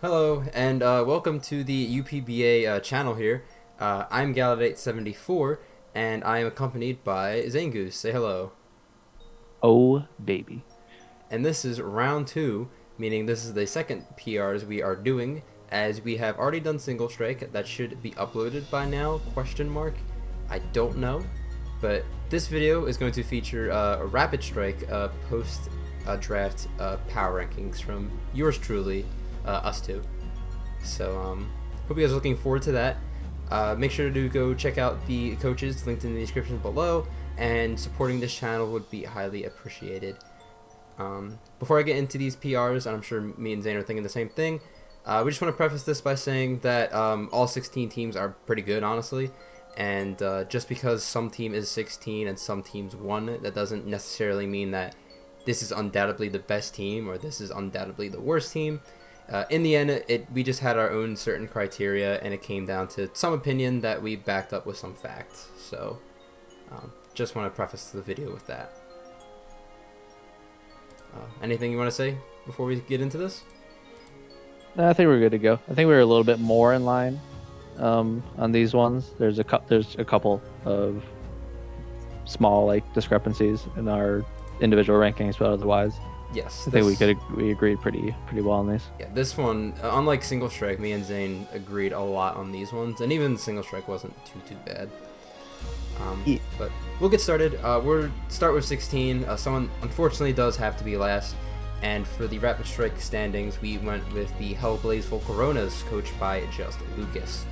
Hello, and welcome to the UPBA channel here. I'm Galladite74, and I am accompanied by ZayneGoose. Say hello. Oh, baby. And this is round two, meaning this is the second PRs we are doing, as we have already done single strike. That should be uploaded by now, question mark. I don't know, but this video is going to feature a rapid strike post draft power rankings from yours truly, us two. So hope you guys are looking forward to that. Make sure to go check out the coaches linked in the description below, and supporting this channel would be highly appreciated. Before I get into these PRs, and I'm sure me and Zane are thinking the same thing, we just want to preface this by saying that all 16 teams are pretty good, honestly, and just because some team is 16 and some teams won, that doesn't necessarily mean that this is undoubtedly the best team or this is undoubtedly the worst team. In the end, we just had our own certain criteria, and it came down to some opinion that we backed up with some facts. So, just want to preface the video with that. Anything you want to say before we get into this? No, I think we're good to go. I think we're a little bit more in line on these ones. There's a couple of small discrepancies in our individual rankings, but otherwise, Yes. I think we agreed pretty well on these. Yeah, this one, unlike single strike, me and Zane agreed a lot on these ones, and even single strike wasn't too bad. Yeah. But we'll get started. We'll start with 16. Someone unfortunately does have to be last, and for the rapid strike standings, we went with the Hellblazeful Coronas, coached by just Lucas.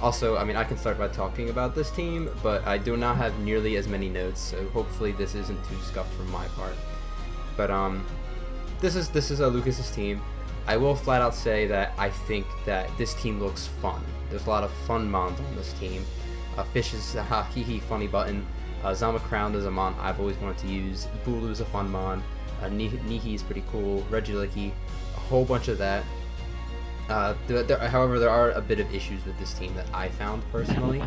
Also, I mean, I can start by talking about this team, but I do not have nearly as many notes, so hopefully this isn't too scuffed from my part. But this is Lucas's team. I will flat out say that I think that this team looks fun. There's a lot of fun mons on this team. Fish is a hee funny button. Zama Crown is a mon I've always wanted to use. Bulu is a fun mon. Nihi is pretty cool. Regilicky, a whole bunch of that. However, there are a bit of issues with this team that I found personally.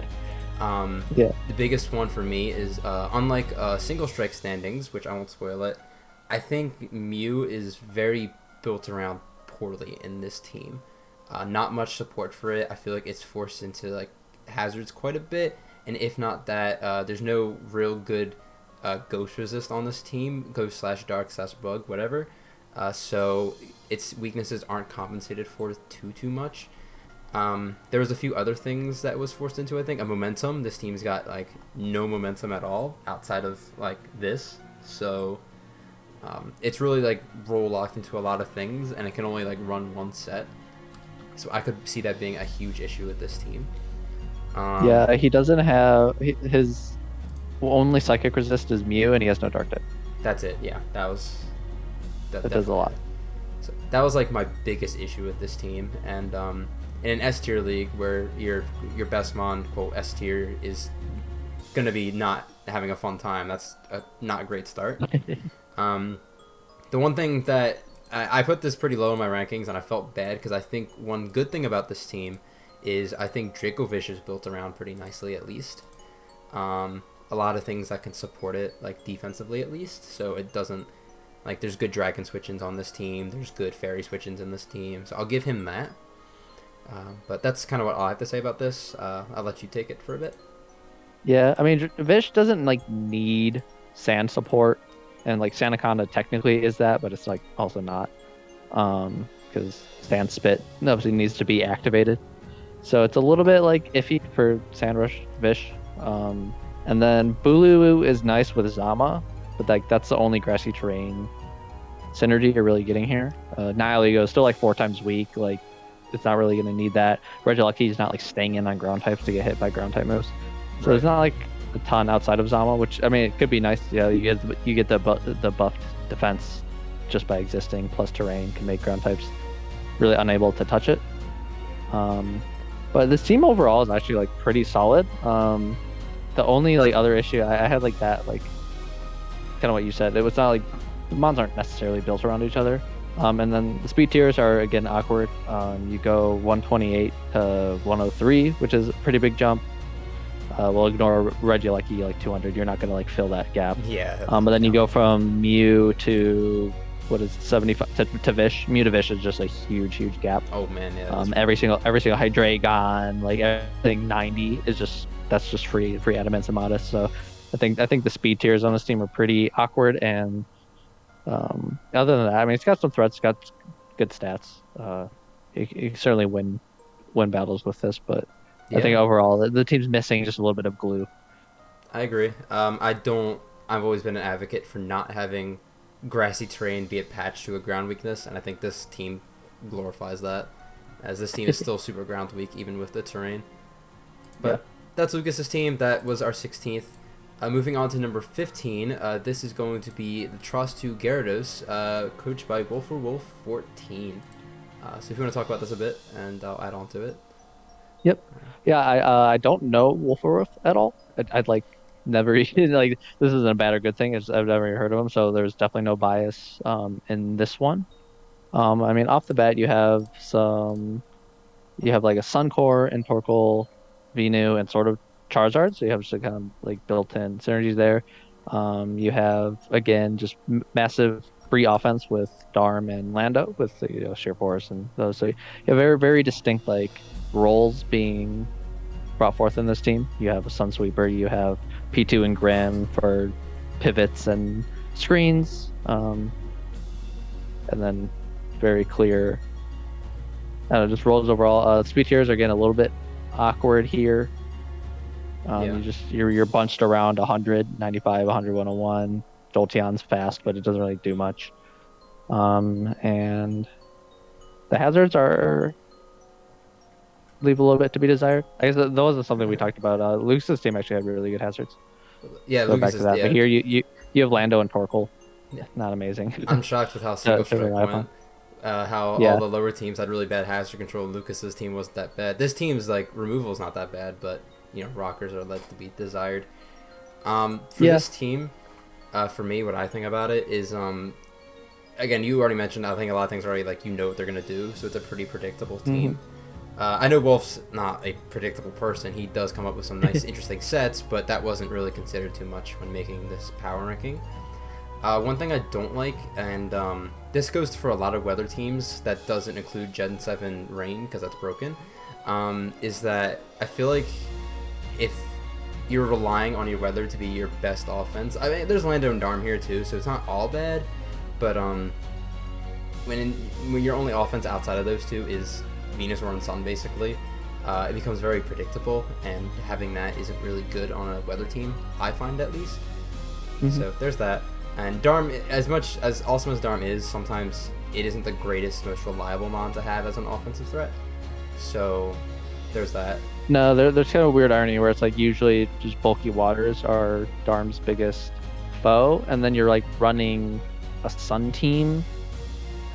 Yeah. The biggest one for me is unlike single strike standings, which I won't spoil it. I think Mew is very built around poorly in this team. Not much support for it. I feel like it's forced into hazards quite a bit, and if not that, there's no real good ghost resist on this team. Ghost / dark / bug, whatever. So its weaknesses aren't compensated for too much. There was a few other things that was forced into. I think a momentum. This team's got no momentum at all outside of this. So. It's really role locked into a lot of things, and it can only run one set. So I could see that being a huge issue with this team. Yeah, he doesn't have his only psychic resist is Mew, and he has no dark type. That's it. Yeah, that does a lot. So that was my biggest issue with this team, and in an S tier league where your best mon quote S tier is gonna be not having a fun time, that's a not great start. The one thing that I put this pretty low in my rankings, and I felt bad because I think one good thing about this team is I think Dracovish is built around pretty nicely, at least. A lot of things that can support it, defensively at least, so it doesn't there's good dragon switch-ins on this team, there's good fairy switch-ins in this team, so I'll give him that. But that's kind of what I have to say about this. I'll let you take it for a bit. Yeah, I mean, Vish doesn't need sand support, and Sanaconda technically is that, but it's also not, because sand spit obviously needs to be activated, so it's a little bit iffy for Sandrush Vish. And then Bulu is nice with Zama, but that's the only grassy terrain synergy you're really getting here. Nihilego is still 4 times weak, it's not really going to need that. Regilucky is not staying in on ground types to get hit by ground type moves. So There's not a ton outside of Zama, which I mean it could be nice. Yeah, you get the buffed defense just by existing, plus terrain can make ground types really unable to touch it. But this team overall is actually pretty solid. The only other issue I had that kind of what you said. It was not the mons aren't necessarily built around each other. And then the speed tiers are again awkward. You go 128 to 103, which is a pretty big jump. We'll ignore Regilucky 200. You're not gonna fill that gap. Yeah. But then you go from Mew to what is it, 75 to Vish. Mew to Vish is just a huge gap. Oh man, yeah. Every single Hydreigon, like everything 90 is just that's just free Adamants and Modest. So I think the speed tiers on this team are pretty awkward. And other than that, I mean, it's got some threats, got good stats. You can certainly win battles with this, but I think Yeah, overall the team's missing just a little bit of glue. I agree. I've always been an advocate for not having grassy terrain be attached to a ground weakness, and I think this team glorifies that, as this team is still super ground weak even with the terrain. But Yeah. that's Lucas's team. That was our 16th. Moving on to number 15, this is going to be the Trust to Gyarados, coached by Wolfer14. So if you want to talk about this a bit, and I'll add on to it. Yep. Yeah, I don't know Wolferoof at all. I'd like never like this isn't a bad or good thing. I've never even heard of him, so there's definitely no bias in this one. I mean, off the bat, you have like a Suncore and Torkoal, Venu, and sort of Charizard, so you have just a kind of like built-in synergies there. You have again just massive free offense with Darm and Lando with Sheer Force and those. So you have very distinct like roles being brought forth in this team. You have a Sunsweeper, you have P2 and Grim for pivots and screens, and then very clear. I don't know, just roles overall. Speed tiers are getting a little bit awkward here. Yeah. You're bunched around 100, 95, 100, 101. Jolteon's fast, but it doesn't really do much. And the hazards are leave a little bit to be desired. I guess those are something we talked about. Luke's team actually had really good hazards. Yeah, So Lucas back to is, that. yeah. But here you have Lando and Torkoal. Yeah. Not amazing. I'm shocked with how single strike rely went. How Yeah. all the lower teams had really bad hazard control. Lucas's team wasn't that bad. This team's like removal is not that bad, but rockers are led to be desired. For this team, for me, what I think about it is, again, you already mentioned. I think a lot of things already like what they're gonna do, so it's a pretty predictable team. I know Wolf's not a predictable person. He does come up with some nice, interesting sets, but that wasn't really considered too much when making this power ranking. One thing I don't like, and this goes for a lot of weather teams that doesn't include Gen 7 Rain because that's broken, is that I feel like if you're relying on your weather to be your best offense, I mean, there's Lando and Darm here too, so it's not all bad, but when your only offense outside of those two is Venusaur and Sun, basically, it becomes very predictable, and having that isn't really good on a weather team, I find at least. So there's that. And Darm, as much as awesome as Darm is, sometimes it isn't the greatest, most reliable mon to have as an offensive threat. So there's that. No, there's kind of a weird irony where it's like usually just bulky waters are Darm's biggest foe, and then you're like running a Sun team.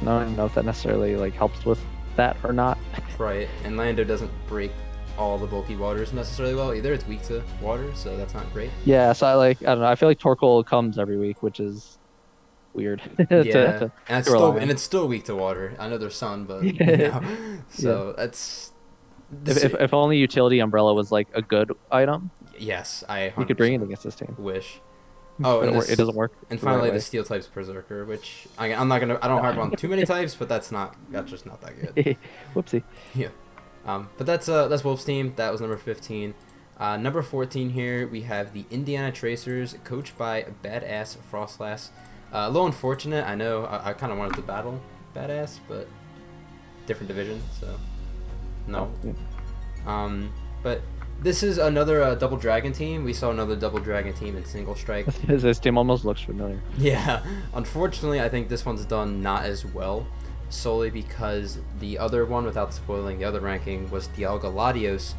I don't know if that necessarily like helps with that or not. Right, and Lando doesn't break all the bulky waters necessarily well either. It's weak to water, so that's not great. Yeah, so I don't know. I feel like Torkoal comes every week, which is weird. Yeah, and rely on. it's still weak to water. I know there's sun, but so that's. If only utility umbrella was like a good item, Yes, I. you could bring it against this team. Wish. Oh, and it doesn't work. And finally, the steel type's Berserker, which I'm not gonna. I don't harp on too many types, but that's just not that good. Whoopsie. Yeah. But that's Wolf's team. That was number 15. Number 14 here we have the Indiana Tracers, coached by Badass Frostlass. A little unfortunate, I know. I kind of wanted to battle Badass, but different division, so no. But this is another Double Dragon team. We saw another Double Dragon team in Single Strike. This team almost looks familiar. Yeah. Unfortunately, I think this one's done not as well, solely because the other one, without spoiling the other ranking, was Galladite74.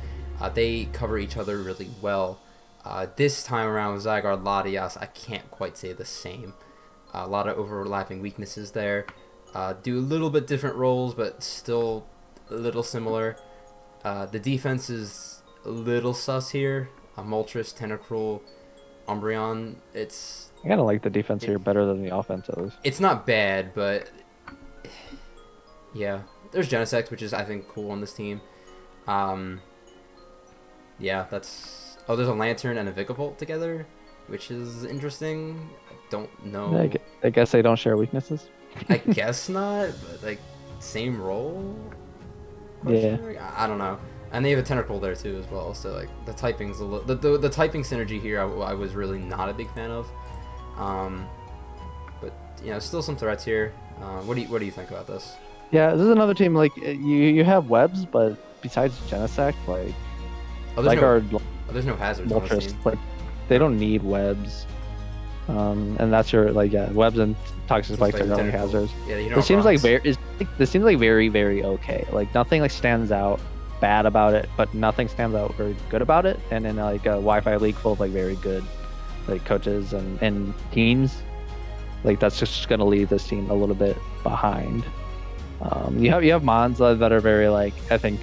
They cover each other really well. This time around with Zygarde Latias, I can't quite say the same. A lot of overlapping weaknesses there. Do a little bit different roles, but still a little similar. The defense is a little sus here. Moltres, Tentacruel, Umbreon. I kind of like the defense here better than the offense at least. It's not bad, but yeah. There's Genesect, which is, I think, cool on this team. Yeah, that's... Oh, there's a Lantern and a Vikavolt together, which is interesting. I don't know. I guess they don't share weaknesses. I guess not, but like same role? Yeah. I don't know. And they have a tentacle there too as well. So like the typing's a little the typing synergy here. I was really not a big fan of. But you know, still some threats here. What do you think about this? Yeah, this is another team like you have webs, but besides Genesect, like Oh, there's Zygarde, there's no hazards on this Moltres, team. like they don't need webs. And that's your webs and toxic spikes are the only hazards. Yeah, you know. This seems like this seems like very okay. Like nothing like stands out bad about it, but nothing stands out very good about it. And in like a Wi-Fi league full of like very good like coaches and teams, like that's just gonna leave this team a little bit behind. You have mons that are very like I think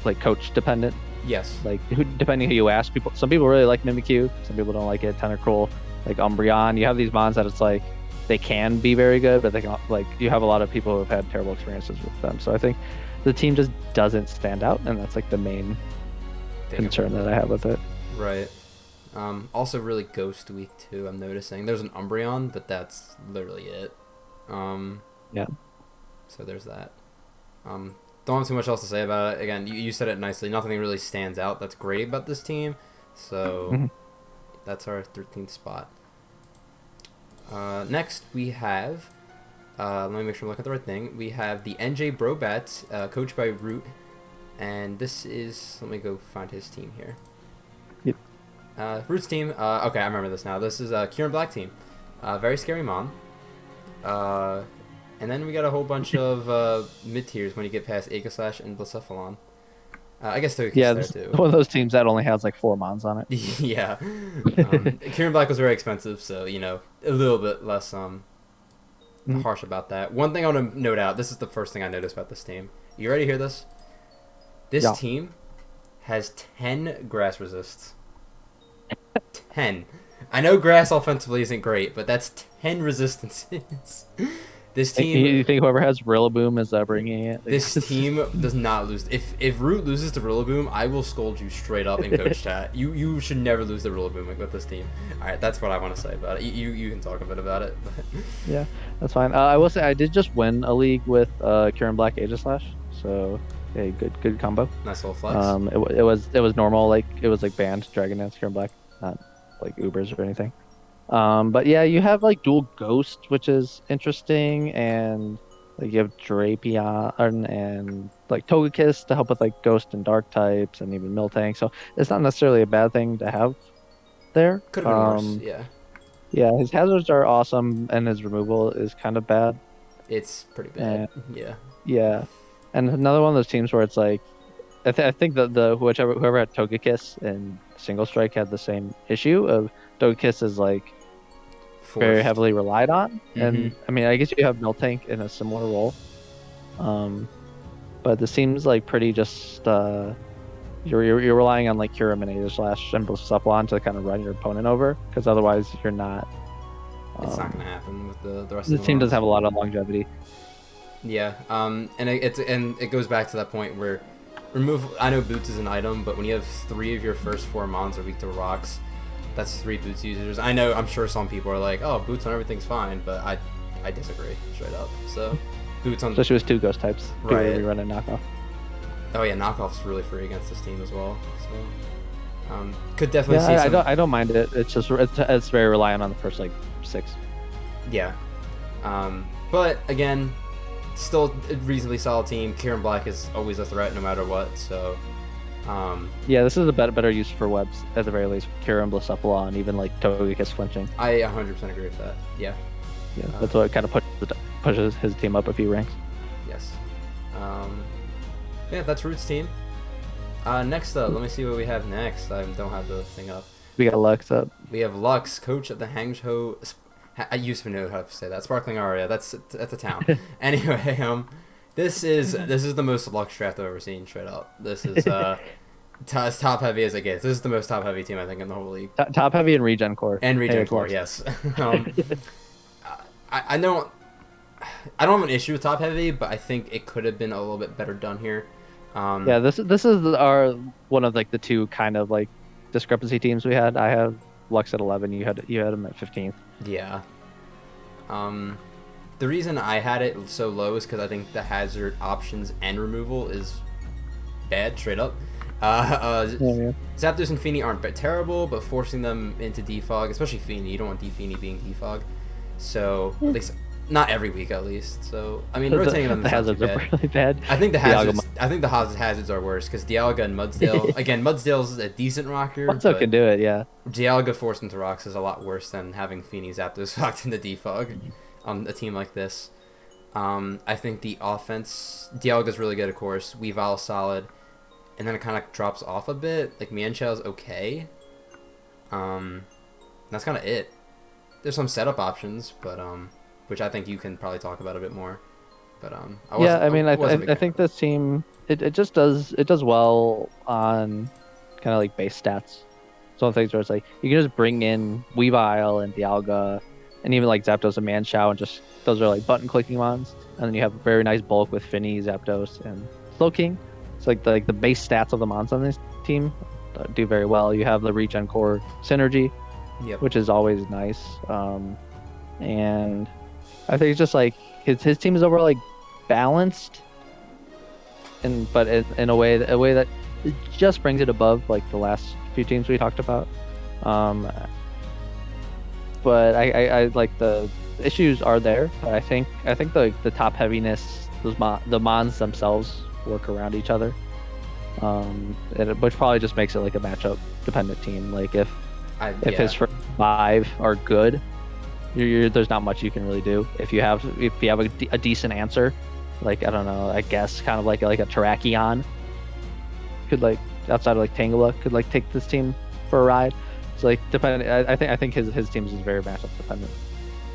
like coach dependent. Yes. Like depending who you ask, some people really like Mimikyu, some people don't like it. Tentacruel, like Umbreon, you have these mons that it's like they can be very good, but they can like you have a lot of people who have had terrible experiences with them. So I think the team just doesn't stand out, and that's like the main concern that I have with it. Right. Also really ghost weak too. I'm noticing there's an Umbreon, but that's literally it. Yeah. So there's that. Don't have too much else to say about it. Again, you said it nicely. Nothing really stands out that's great about this team. So that's our 13th spot. Next, we have... let me make sure I'm looking at the right thing. We have the NJ Brobats, coached by Root. And this is... Let me go find his team here. Yep. Root's team... okay, I remember this now. This is Kieran Black team. Very scary Mon. And then we got a whole bunch of mid-tiers when you get past Aegislash and Blacephalon. I guess Togekiss there too. One of those teams that only has like 4 mons on it. Yeah. Kieran Black was very expensive, so, you know, a little bit less harsh about that. One thing I want to note out, this is the first thing I noticed about this team. You ready to hear this? This team has 10 grass resists. 10. I know grass offensively isn't great, but that's 10 resistances. This team. You think whoever has Rillaboom is bringing it? This team does not lose. If Root loses to Rillaboom, I will scold you straight up in coach chat. You should never lose to Rillaboom with this team. All right, that's what I want to say about it. You can talk a bit about it. But. Yeah, that's fine. I will say I did just win a league with Kieran Black Aegislash, so yeah, good combo. Nice little flex. It was normal, like it was like banned Dragon Dance Kieran Black, not like Ubers or anything. But yeah, you have like dual Ghost, which is interesting, and like you have Drapion and like Togekiss to help with like Ghost and Dark types, and even Miltank. So it's not necessarily a bad thing to have there. Could have been worse, yeah. Yeah, his hazards are awesome, and his removal is kind of bad. It's pretty bad. Yeah. Yeah, and another one of those teams where it's like, I think that whoever had Togekiss and Single Strike had the same issue of Togekiss is like very heavily relied on, and I mean I guess you have Miltank in a similar role, but this seems like pretty just you're relying on like Kyurem and Aegislash and Blacephalon to kind of run your opponent over, because otherwise you're not. It's not gonna happen with the rest of the team doesn't have a lot of longevity. Yeah, and it goes back to that point where I know Boots is an item, but when you have 3 of your first 4 mons are weak to rocks, that's 3 Boots users. I'm sure some people are like, oh, Boots on everything's fine, but I disagree straight up. So Boots on, especially with 2 ghost types, right? People run a knockoff. Oh yeah, knockoff's really free against this team as well. So could definitely see. I don't mind it. It's just it's very reliant on the first like 6. Yeah, but again, still a reasonably solid team. Kieran Black is always a threat no matter what. So. Yeah, this is a better use for webs at the very least. Kyurem, Blacephalon, even like Togekiss flinching. I 100% agree with that. Yeah. Yeah, that's what kind of pushes his team up a few ranks. Yes. Yeah, that's Root's team. Next up, let me see what we have next. I don't have the thing up. We got Lux up. We have Lux, coach at the Hangzhou. I used to know how to say that. Sparkling Aria. That's a town. Anyway, This is the most Lux draft I've ever seen, straight up. This is as top heavy as it gets. This is the most top heavy team I think in the whole league. Top heavy and regen core. And regen core, yes. I don't have an issue with top heavy, but I think it could have been a little bit better done here. Yeah, this is our one of like the 2 kind of like discrepancy teams we had. I have Lux at 11. You had him at 15th. Yeah. the reason I had it so low is because I think the hazard options and removal is bad, straight up. Zapdos and Feeny aren't terrible, but forcing them into defog, especially Feeny, you don't want Feeny being defog. So at least not every week, at least. So I mean, rotating them the hazards are really bad. I think the hazards are worse because Dialga and Mudsdale. Again, Mudsdale's a decent rocker. Mudsdale can do it, yeah. Dialga forced into rocks is a lot worse than having Feeny Zapdos locked into defog on a team like this. I think the offense, Dialga's really good, of course. Weavile solid. And then it kind of drops off a bit. Like, Mienshau's okay. That's kind of it. There's some setup options, but which I think you can probably talk about a bit more. But I think this team it just does well on kind of like base stats. Some things where it's like you can just bring in Weavile and Dialga, and even like Zapdos and Mienshao, and just those are like button clicking mons. And then you have a very nice bulk with Finny, Zapdos, and Slowking. It's like the base stats of the mons on this team do very well. You have the regen core synergy, which is always nice. And I think it's just like his team is overall like balanced, but in a way that it just brings it above like the last few teams we talked about. But I like the issues are there. But I think the top heaviness, the mons themselves work around each other, which probably just makes it like a matchup dependent team. Like if his first 5 are good, there's not much you can really do. If you have a decent answer, like I don't know, I guess kind of like a Terrakion could, like outside of like Tangela, could like take this team for a ride. So like depending, I think his teams is very matchup dependent.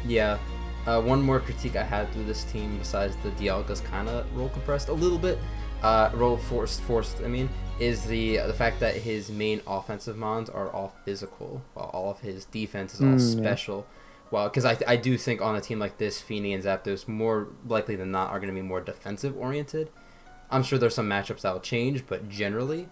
Yeah. One more critique I had through this team, besides the Dialga's kind of roll compressed a little bit, roll forced. I mean, is the fact that his main offensive mons are all physical, while all of his defense is all special. Yeah. Well, because I do think on a team like this, Feeny and Zapdos more likely than not are going to be more defensive oriented. I'm sure there's some matchups that will change, but generally,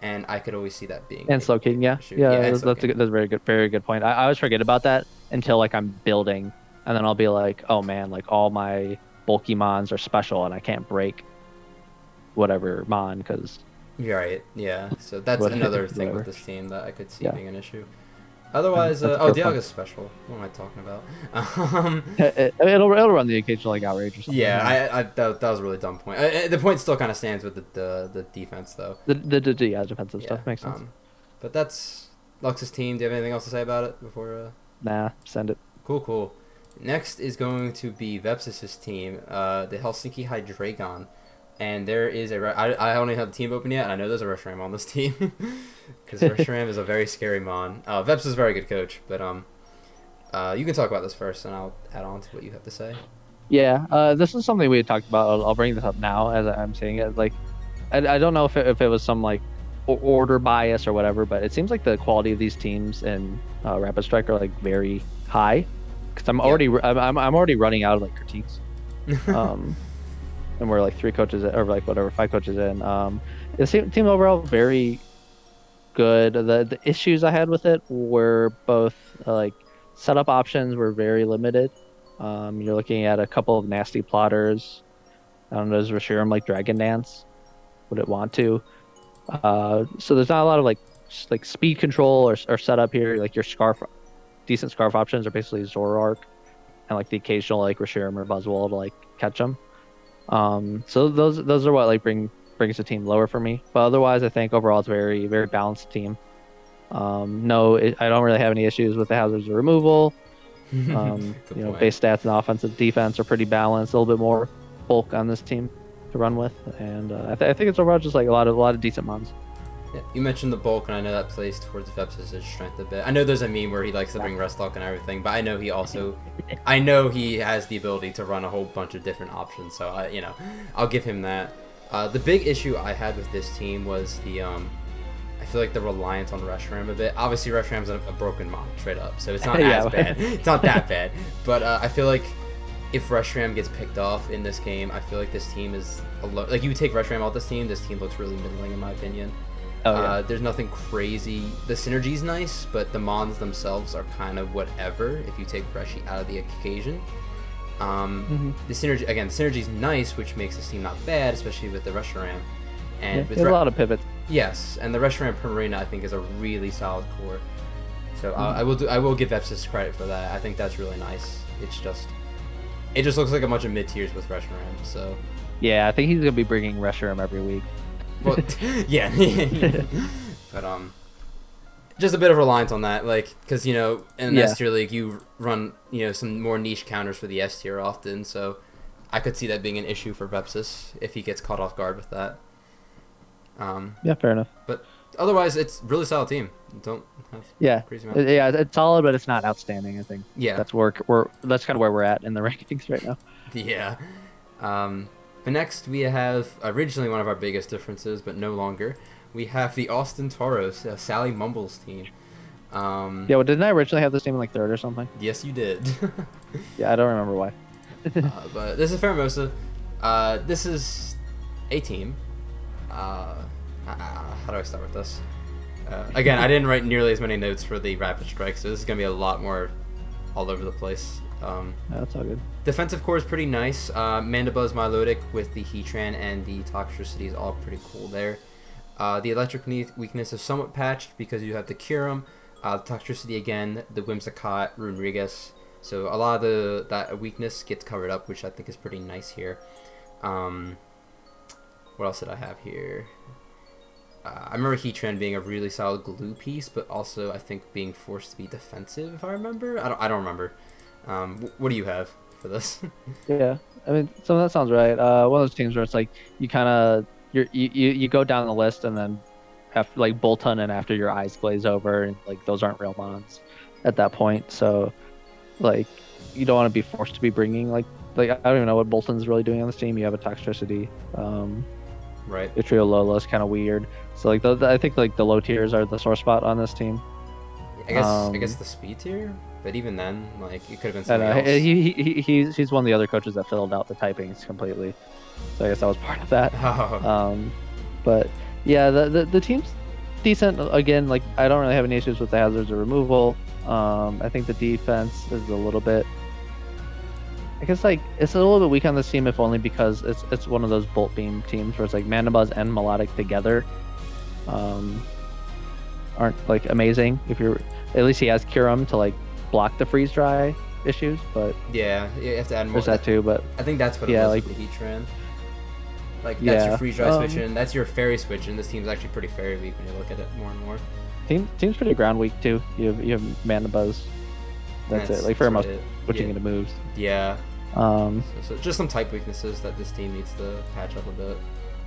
and I could always see that being. And Slowking, that's a very good point. I always forget about that until like I'm building. And then I'll be like, oh man, like all my bulky mons are special and I can't break whatever mon because... You're right, yeah. So that's another thing with this team that I could see being an issue. Otherwise, Dialga's special. What am I talking about? It'll run the occasional like outrage or something. Yeah, that was a really dumb point. The point still kind of stands with the defense though. The defensive stuff makes sense. But that's Lux's team. Do you have anything else to say about it before? Nah, send it. Cool. Next is going to be Vepsis' team, the Helsinki Hydreigon. And there is I only have the team open yet, and I know there's a Reshiram on this team. Because Reshiram is a very scary mon. Veps is a very good coach, but you can talk about this first, and I'll add on to what you have to say. Yeah, this is something we had talked about. I'll bring this up now as I'm saying it. Like, I don't know if it was some like order bias or whatever, but it seems like the quality of these teams in Rapid Strike are like very high. Because I'm already running out of like critiques, and we're like 3 coaches or like whatever 5 coaches in. The team overall very good. The issues I had with it were both like setup options were very limited. You're looking at a couple of nasty plotters. I don't know, does Reshiram like Dragon Dance? Would it want to? So there's not a lot of like speed control or setup here. Like your decent scarf options are basically Zoroark and like the occasional like Reshiram or Buzzwole to like catch them. So those are what like brings the team lower for me. But otherwise, I think overall it's a very very balanced team. I don't really have any issues with the hazards of removal. Base stats and offensive defense are pretty balanced. A little bit more bulk on this team to run with, and I think it's overall just like a lot of decent mons. Yeah, you mentioned the bulk, and I know that plays towards Vepsis' strength a bit. I know there's a meme where he likes to bring Restalk and everything, but I know he has the ability to run a whole bunch of different options, so I'll give him that. The big issue I had with this team was I feel like the reliance on Reshiram a bit. Obviously, Reshiram's a broken mon, straight up, so it's not as bad. It's not that bad, but I feel like if Reshiram gets picked off in this game, I feel like this team is alone. Like, you take Reshiram out this team looks really middling in my opinion. There's nothing crazy. The synergy's nice, but the mons themselves are kind of whatever if you take Reshi out of the occasion. The synergy again, the synergy's nice, which makes this team not bad, especially with the Reshiram. And with a lot of pivots. Yes, and the Reshiram Primarina I think is a really solid core. So I will give Epsis credit for that. I think that's really nice. It just looks like a bunch of mid tiers with Reshiram. So yeah, I think he's gonna be bringing Reshiram every week. Well, yeah, but just a bit of reliance on that, like, because in an S tier league you run some more niche counters for the S tier often, so I could see that being an issue for Vepsis if he gets caught off guard with that. Yeah, fair enough. But otherwise, it's a really solid team. Don't have crazy amount. Yeah, it's solid, but it's not outstanding. I think. Yeah, that's that's kind of where we're at in the rankings right now. Yeah. But next we have originally one of our biggest differences, but no longer. We have the Austin Toros, Sally Mumble's team. Yeah, well, didn't I originally have this team in like third or something? Yes, you did. Yeah, I don't remember why. But this is Faramosa. This is a team. How do I start with this? Again, I didn't write nearly as many notes for the Rapid Strike, so this is going to be a lot more all over the place. That's all good. Defensive core is pretty nice. Mandibuzz Milotic with the Heatran and the Toxtricity is all pretty cool there. The electric weakness is somewhat patched because you have the Kyurem, the Toxtricity again, the Whimsicott, Runerigus. So a lot of that weakness gets covered up, which I think is pretty nice here. What else did I have here? I remember Heatran being a really solid glue piece, but also I think being forced to be defensive, if I remember. I don't remember. What do you have for this? Yeah, I mean, some of that sounds right. One of those teams where it's like you kind of you go down the list and then after like Bolton and after your eyes glaze over and like those aren't real mons at that point. So like you don't want to be forced to be bringing like I don't even know what Bolton's really doing on this team. You have a Toxtricity. Right. Trio Lola is kind of weird. So like I think like the low tiers are the sore spot on this team. I guess the speed tier. But even then, like, it could have been something else. He's one of the other coaches that filled out the typings completely. So I guess that was part of that. Oh. But yeah, the team's decent. Again, like I don't really have any issues with the hazards or removal. I think the defense is a little bit. I guess like it's a little bit weak on this team, if only because it's one of those Bolt Beam teams where it's like Mandibuzz and Melodic together aren't like amazing. If you're at least he has Kyurem to like block the freeze dry issues, but yeah, you have to add more. There's that too, but I think that's what it was with the Heatran. Like that's your freeze dry switch and that's your fairy switch, and this team's actually pretty fairy weak when you look at it more and more. Team's pretty ground weak too. You have Mandibuzz. That's it. Like for most switching into moves. Yeah. So just some type weaknesses that this team needs to patch up a bit.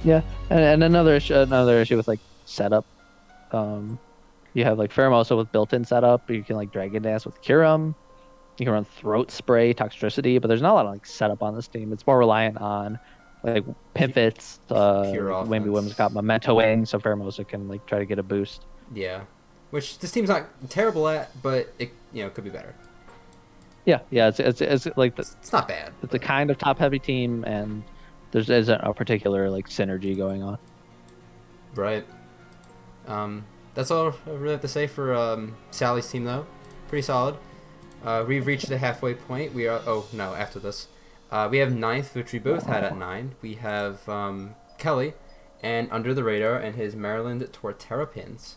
Yeah, and another issue with like setup. You have like Pheromosa with built-in setup. You can like Dragon Dance with Kyurem. You can run Throat Spray, Toxtricity, but there's not a lot of like setup on this team. It's more reliant on like pivots. Maybe Women's got Memento Wing, so Pheromosa can like try to get a boost. Yeah, which this team's not terrible at, but it could be better. Yeah, it's like it's not bad. It's a kind of top-heavy team, and there isn't a particular like synergy going on. Right. That's all I really have to say for Sally's team, though. Pretty solid. We've reached the halfway point. We are. Oh no! After this, we have 9th, which we both had at 9. We have Kelly, and Under the Radar, and his Maryland Torterra pins.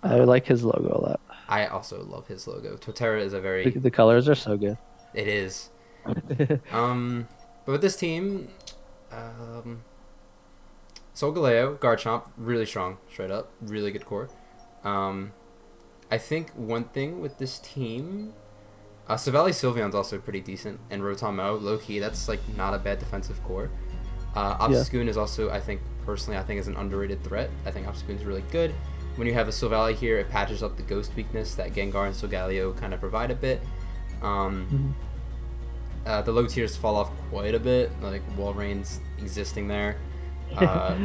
I like his logo a lot. I also love his logo. Torterra is a very. The colors are so good. It is. But with this team, Solgaleo, Garchomp, really strong, straight up, really good core. I think one thing with this team, Savali Sylveon's also pretty decent, and Rotom-O, low-key, that's like not a bad defensive core. Obstagoon is also, I think is an underrated threat. I think Obstagoon's really good. When you have a Silvally here, it patches up the ghost weakness that Gengar and Solgaleo kind of provide a bit. The low tiers fall off quite a bit, like Walreign's existing there.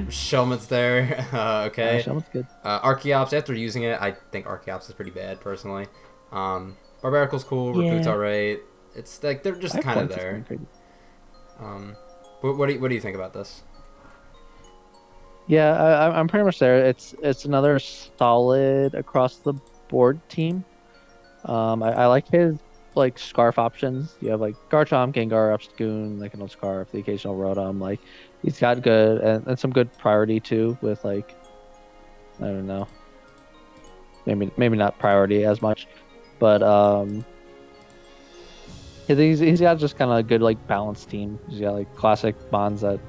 Shelmet's there. Okay. Shelmet's good. Archeops, after using it, I think Archeops is pretty bad personally. Barbaricle's cool. Rapute's alright. It's like they're just kind of there. What do you think about this? Yeah, I'm pretty much there. It's another solid across the board team. I like his like Scarf options. You have like Garchomp, Gengar, Obstagoon, like an old Scarf, the occasional Rotom. Like he's got good and some good priority too with like I don't know, maybe not priority as much, but he's got just kind of a good like balanced team. He's got like classic bonds that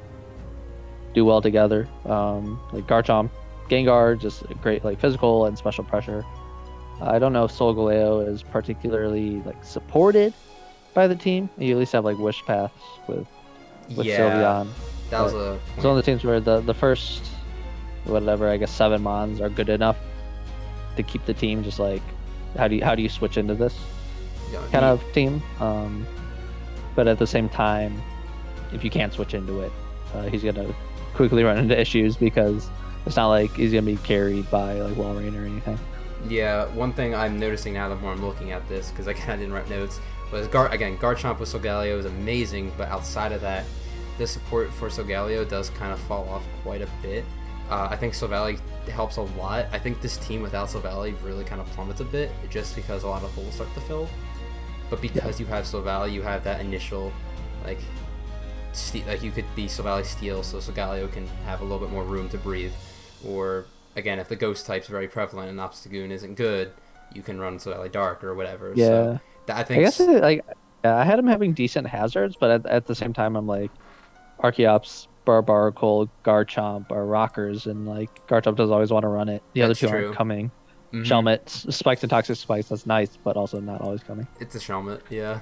do well together. Like Garchomp, Gengar, just great like physical and special pressure. I don't know if Solgaleo is particularly like supported by the team. You at least have like Wish Paths with Yeah, Sylveon. that was a It's one of the teams where the first whatever I guess 7 Mons are good enough to keep the team just like how do you switch into this kind of team? But at the same time, if you can't switch into it, he's gonna quickly run into issues because it's not like he's gonna be carried by like Walrein or anything. Yeah, one thing I'm noticing now the more I'm looking at this, because I kind of didn't write notes, was Garchomp with Solgaleo is amazing, but outside of that, the support for Solgaleo does kind of fall off quite a bit. I think Silvally helps a lot. I think this team without Silvally really kind of plummets a bit, just because a lot of holes start to fill. But because you have Silvally, you have that initial, like you could be Silvally Steel, so Solgaleo can have a little bit more room to breathe. Or, again, if the Ghost type's very prevalent and Obstagoon isn't good, you can run Silvally Dark or whatever. Yeah. So, I think... I guess I had him having decent hazards, but at the same time, I'm like, Archeops, Barbaracle, Garchomp are rockers, and like Garchomp does always want to run it. The other two aren't coming. Mm-hmm. Shelmet, Spikes and Toxic Spikes, that's nice, but also not always coming. It's a Shelmet, yeah.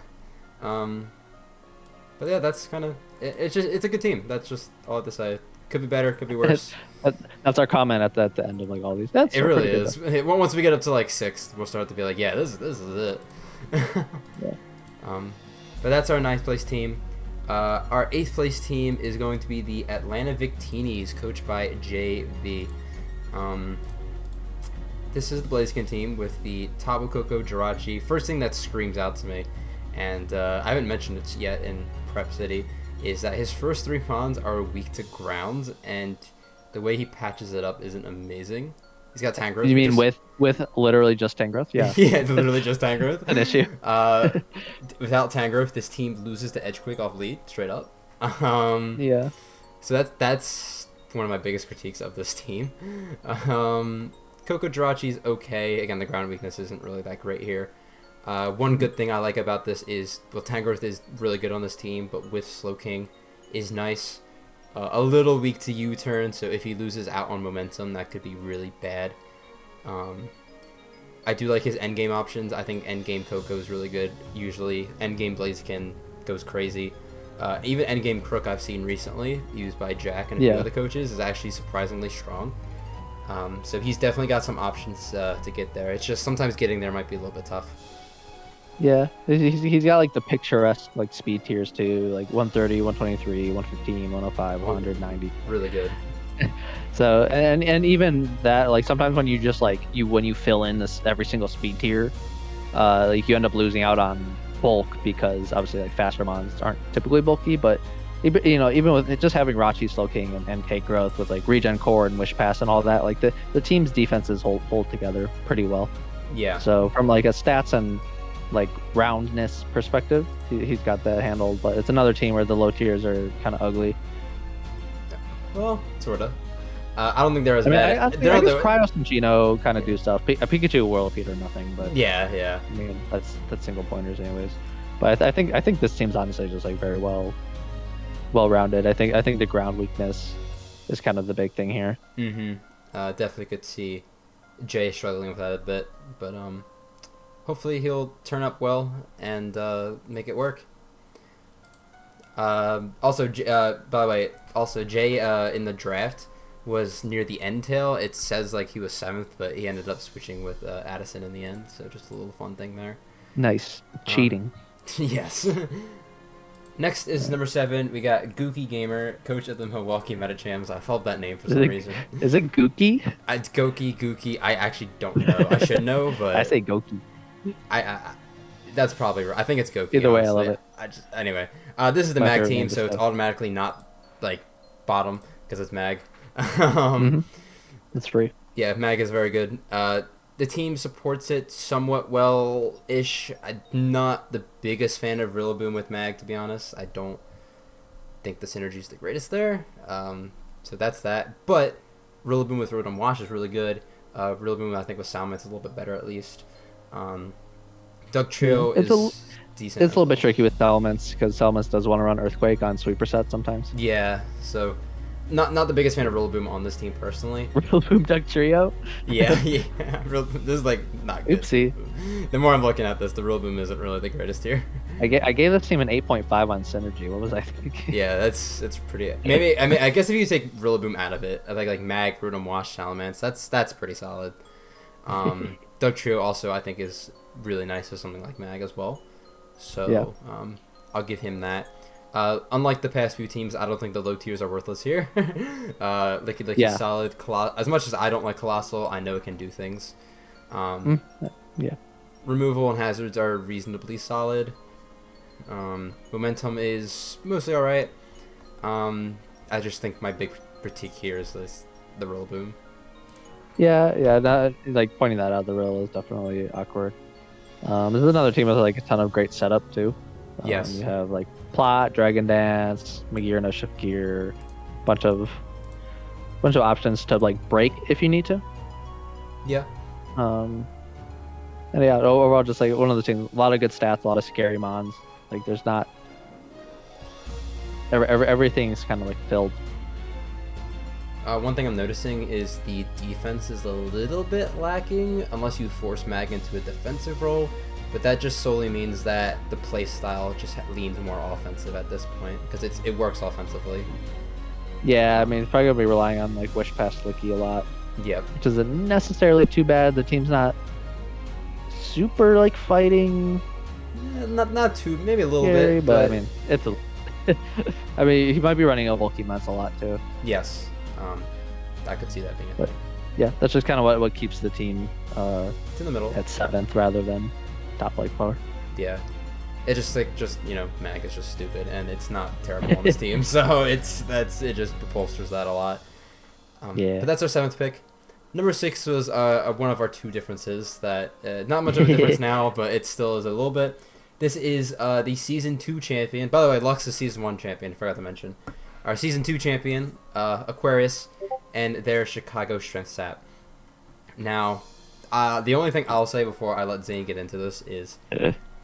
But yeah, that's kind of... It's a good team. That's just all I have to say. Could be better, could be worse. That's our comment at the end of like all these. It really is. Once we get up to like 6th, we'll start to be like, yeah, this is it. Yeah. But that's our 9th place team. Our 8th place team is going to be the Atlanta Victinis, coached by JV. This is the Blaziken team with the Tabukoko Jirachi. First thing that screams out to me, and I haven't mentioned it yet in Prep City, is that his first 3 Mons are weak to ground, and the way he patches it up isn't amazing. He's got Tangrowth. You mean with literally just Tangrowth? Yeah. Yeah, it's literally just Tangrowth. An issue. Without Tangrowth, this team loses to Edgequick off lead, straight up. Yeah. So that's one of my biggest critiques of this team. Coco Jirachi's okay. Again, the ground weakness isn't really that great here. One good thing I like about this is, well, Tangrowth is really good on this team, but with Slowking is nice. A little weak to U-turn, so if he loses out on momentum, that could be really bad. I do like his endgame options. I think endgame Coco is really good, usually. Endgame Blaziken goes crazy. Even endgame Crook I've seen recently, used by Jack and a few other coaches, is actually surprisingly strong. So he's definitely got some options to get there. It's just sometimes getting there might be a little bit tough. Yeah, he's got like the picturesque like speed tiers too, like 130, 123, 115, 105, 190. Really good. So and even that, like sometimes when you just like when you fill in this every single speed tier, like you end up losing out on bulk because obviously like faster mons aren't typically bulky, but even with just having Rachi, Slowking, and K growth with like regen core and wish pass and all that, like the team's defenses hold together pretty well. Yeah. So from like a stats and like roundness perspective, he's got that handled, but it's another team where the low tiers are kind of ugly. Well, sorta. I don't think they're as bad. I think Cryos and Geno kind of do stuff. A Pikachu, Whirlipede, or nothing, but yeah. I mean, that's single pointers anyways. But I think this team's honestly just like very well rounded. I think the ground weakness is kind of the big thing here. Definitely could see Jay struggling with that a bit, but hopefully he'll turn up well and make it work. Also, by the way, Jay in the draft was near the end tail. It says like he was 7th, but he ended up switching with Addison in the end. So just a little fun thing there. Nice cheating. Yes. Next is number 7. We got Gookie Gamer, coach of the Milwaukee Metachams. I followed that name for some reason. Is it Gookie? It's Gookie. I actually don't know. I should know, but I say Goki. I that's probably right. I think it's Goki. Either way, honestly. I love it. Anyway, this is the Mag team, so it's automatically not like bottom because it's Mag. It's free. Yeah, Mag is very good. The team supports it somewhat well-ish. I'm not the biggest fan of Rillaboom with Mag, to be honest. I don't think the synergy's the greatest there. So that's that. But Rillaboom with Rotom Wash is really good. Rillaboom, I think, with Salamence is a little bit better, at least. Doug Trio is decent. It's a little bit tricky with Salamence, because Salamence does want to run Earthquake on sweeper set sometimes. Yeah, so not the biggest fan of Rillaboom on this team, personally. Rillaboom Doug Trio? Yeah. This is, like, not good. Oopsie. The more I'm looking at this, the Rillaboom isn't really the greatest here. I gave this team an 8.5 on Synergy. What was I thinking? Yeah, it's pretty. Maybe I guess if you take Rillaboom out of it, I think like Mag, Rotom Wash, Salamence, that's pretty solid. Doug Trio also I think is really nice with something like Mag as well. So yeah. I'll give him that. Unlike the past few teams, I don't think the low tiers are worthless here. Licky Licky's solid. As much as I don't like Colossal, I know it can do things. Yeah. Removal and hazards are reasonably solid. Momentum is mostly alright. I just think my big critique here is the Rillaboom. Yeah, like pointing that out, the Rill is definitely awkward. This is another team with like a ton of great setup too. Yes. You have like Plot, Dragon Dance, Magear, No Shift Gear, bunch of options to like break if you need to. Yeah. And yeah, overall just like one of the teams, a lot of good stats, a lot of scary mons. Like there's not everything's kind of like filled. One thing I'm noticing is the defense is a little bit lacking unless you force Mag into a defensive role, but that just solely means that the play style just leans more offensive at this point because it works offensively. Yeah, I mean it's probably gonna be relying on like Wish Pass Licky a lot. Yep. Which isn't necessarily too bad. The team's not super like fighting. Not too, maybe a little scary, bit, but I mean it's a. I mean he might be running a Volcymons a lot too. Yes. I could see that being a thing. Yeah, that's just kind of what keeps the team it's in the middle at 7th rather than top like 4. Yeah, it just Mag is just stupid and it's not terrible on this team, so it just bolsters that a lot. But that's our 7th pick. Number 6 was one of our 2 differences that not much of a difference now, but it still is a little bit. This is the Season 2 champion. By the way, Lux is Season 1 champion. Forgot to mention. Our Season 2 champion, Aquarius, and their Chicago Strength Sap. Now, the only thing I'll say before I let Zane get into this is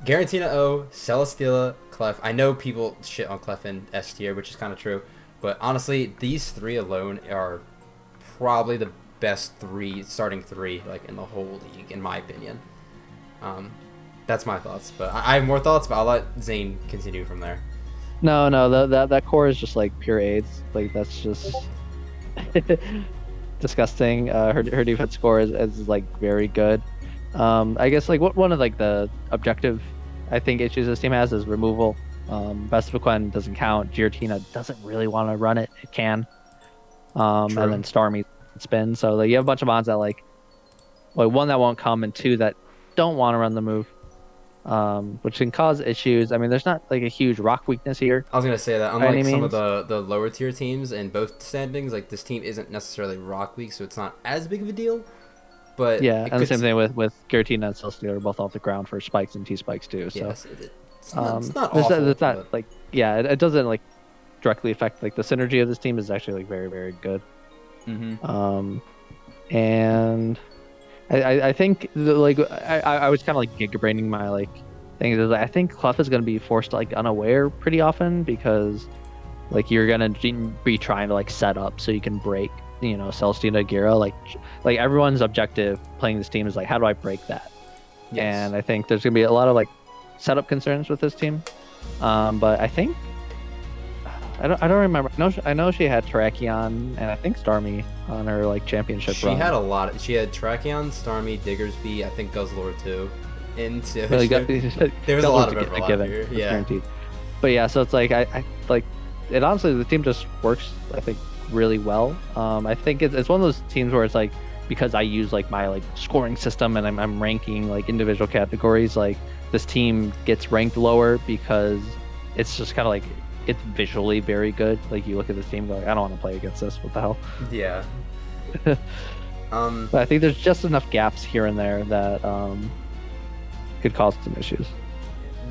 Garatina O, Celesteela, Clef. I know people shit on Clef in S tier, which is kind of true, but honestly, these 3 alone are probably the best starting 3 like in the whole league, in my opinion. That's my thoughts, but I have more thoughts, but I'll let Zane continue from there. No, that core is just like pure AIDS. Like that's just disgusting. Her defense score is like very good. I guess like one of like the objective I think issues this team has is removal. Best of Quen doesn't count. Giratina doesn't really want to run it. It can. And then Starmie spin. So like you have a bunch of mons that like one that won't come and 2 that don't want to run the move. Which can cause issues. I mean, there's not like a huge rock weakness here. I was gonna say that unlike some of the lower tier teams in both standings, like this team isn't necessarily rock weak, so it's not as big of a deal. But yeah, and the same thing with Giratina and Celesteela are both off the ground for spikes and T spikes too. So yes, it's not awful. It's not like it doesn't like directly affect like the synergy of this team is actually like very very good. Mm-hmm. And I think like I was kind of like gigabraining my like things. I think Clef is going to be forced to like unaware pretty often because like you're going to be trying to like set up so you can break Celesteela, Gira, like everyone's objective playing this team is like how do I break that? Yes. And I think there's going to be a lot of like setup concerns with this team. But I think I don't remember. I know she had Terrakion and I think Starmie on her like championship run. She had a lot. She had Terrakion, Starmie, Diggersby, I think Guzzlord too. Into there was a lot of overlap here. Yeah. Guaranteed. But yeah, so it's like I like it. Honestly, the team just works. I think really well. I think it's one of those teams where it's like because I use like my like scoring system and I'm ranking like individual categories. Like this team gets ranked lower because it's just kind of like. It's visually very good. Like you look at this team, go like, I don't want to play against this. What the hell? Yeah. But I think there's just enough gaps here and there that could cause some issues.